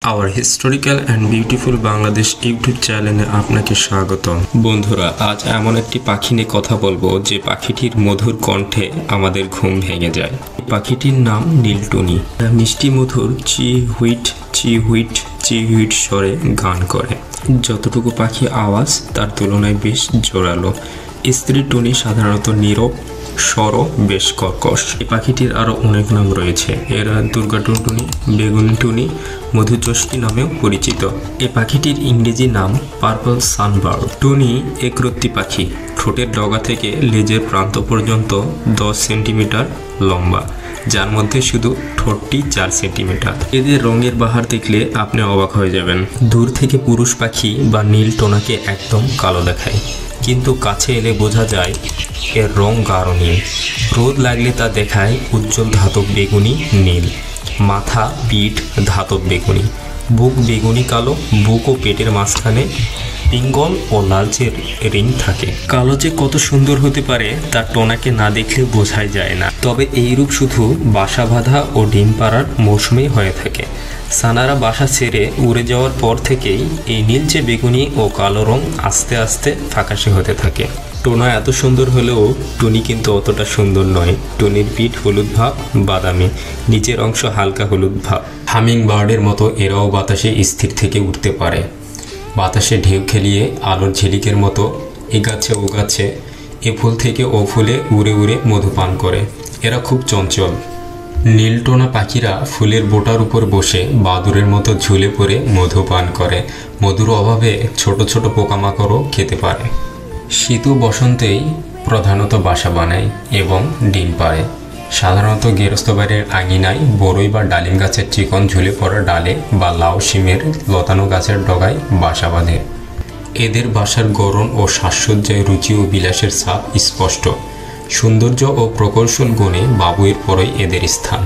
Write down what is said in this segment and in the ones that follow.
Our historical and beautiful Bangladesh YouTube चैनेले आपनाके स्वागतम। बंधुरा आज एमन एकटी पाखी निये कथा बोलबो जे पाखिटिर मधुर कण्ठे आमादेर घुम भेंगे जाय। पाखिटिर नाम नीलटुनी। मिष्टि मधुर ची हुइट ची हुइट ची हुइट स्वरे गान करे। যতটুকু পাখি আওয়াজ তার তুলনায় বেশ জোরালো। স্ত্রী টুনি সাধারণত নীরব, সরো বেশ কর্কশ। এই পাখিটির আরও অনেক নাম রয়েছে। এরা দুর্গা টুনটুনি, বেগুনি টুনি, মধুচষ্টি নামেও পরিচিত। এই পাখিটির ইংরেজি নাম পার্পল সানবার্ড। টুনি একরত্তি পাখি। ঠোঁটের ডগা থেকে লেজের প্রান্ত পর্যন্ত 10 সেন্টিমিটার লম্বা, যার মধ্যে শুধু ঠোঁটটি 4 সেন্টিমিটার। এদের রঙের বাহার দেখলে আপনি অবাক হয়ে যাবেন। দূর থেকে পুরুষ পাখি বা নীল টোনাকে একদম কালো দেখায়, কিন্তু কাছে এলে বোঝা যায় এর রং গাঢ় নীল। রোদ লাগলে তা দেখায় উজ্জ্বল ধাতব বেগুনি নীল। মাথা পিঠ ধাতব বেগুনি, বুক বেগুনি কালো। বুক ও পেটের মাঝখানে পিঙ্গল ও লালচে রিং থাকে। কালো যে কত সুন্দর হতে পারে তা টোনাকে না দেখলে বোঝাই যায় না। তবে এই রূপ শুধু বাসা বাঁধা ও ডিম পাড়ার মৌসুমেই হয়ে থাকে। সানারা বাসা ছেড়ে উড়ে যাওয়ার পর থেকেই এই নীলচে বেগুনি ও কালো রং আস্তে আস্তে ফ্যাকাশে হতে থাকে। টোনা এত সুন্দর হলেও টুনি কিন্তু অতটা সুন্দর নয়। টুনির পিঠ হলুদ ভাব বাদামি, নিচের অংশ হালকা হলুদ ভাব। হামিং বার্ডের মতো এরাও বাতাসে স্থির থেকে উঠতে পারে। বাতাসে ঢেউ খেলিয়ে আলোর ঝিলিকের মতো এগাচ্ছে ওগাচ্ছে, এ ফুল থেকে ও ফুলে উড়ে উড়ে মধু পান করে। এরা খুব চঞ্চল। নীলটোনা পাখিরা ফুলের বোটার উপর বসে বাদুরের মতো ঝুলে পড়ে মধু পান করে। মধুর অভাবে ছোট ছোট পোকামাকড়ও খেতে পারে। শীত ও বসন্তেই প্রধানত বাসা বানায় এবং ডিম পাড়ে। সাধারণত গেরস্ত বাড়ির আঙিনায় বড়ই বা ডালিম গাছের চিকন ঝুলে পড়া ডালে বা লাউ শিমের লতানো গাছের ডগায় বাসা বাঁধে। এদের বাসার গড়ন ও সাজসজ্জায় রুচি ও বিলাসের ছাপ স্পষ্ট। সৌন্দর্য ও প্রকৌশল গুণে বাবুইয়ের পরই এদের স্থান।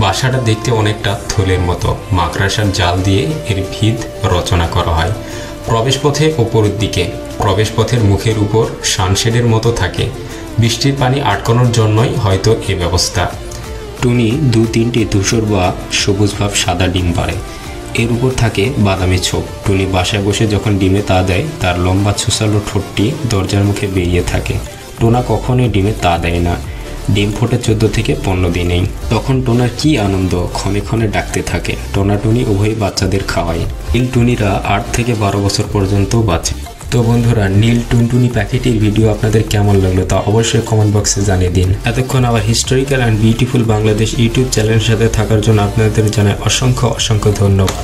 বাসাটা দেখতে অনেকটা থলের মতো। মাকড়াসার জাল দিয়ে এর ভিত রচনা করা হয়। প্রবেশপথে ওপরের দিকে, প্রবেশপথের মুখের উপর সানশেডের মতো থাকে। বৃষ্টির পানি আটকানোর জন্যই হয়তো এ ব্যবস্থা। টুনি 2-3টি ধূসর বা সবুজ ভাব সাদা ডিম পাড়ে। এর উপর থাকে বাদামি ছোপ। টুনি বাসায় বসে যখন ডিমে তা দেয়, তার লম্বা ছুসালো ঠোঁটটি দরজার মুখে বেরিয়ে থাকে। টোনা কখনোই ডিমে তা দেয় না। ডিম ফোটে 14 থেকে 15 দিনেই। তখন টোনার কি আনন্দ, ক্ষণে ক্ষণে ডাকতে থাকে। টোনা টুনি উভয়ই বাচ্চাদের খাওয়ায়। নীল টুনিরা 8 থেকে 12 বছর পর্যন্ত বাঁচে। তো বন্ধুরা, নীল টুনটুনি পাখিটির ভিডিও আপনাদের কেমন লাগলো তা অবশ্যই কমেন্ট বক্সে জানিয়ে দিন। এতক্ষণ আবার historical and beautiful Bangladesh YouTube চ্যানেলের সাথে থাকার জন্য আপনাদের জানাই অসংখ্য ধন্যবাদ।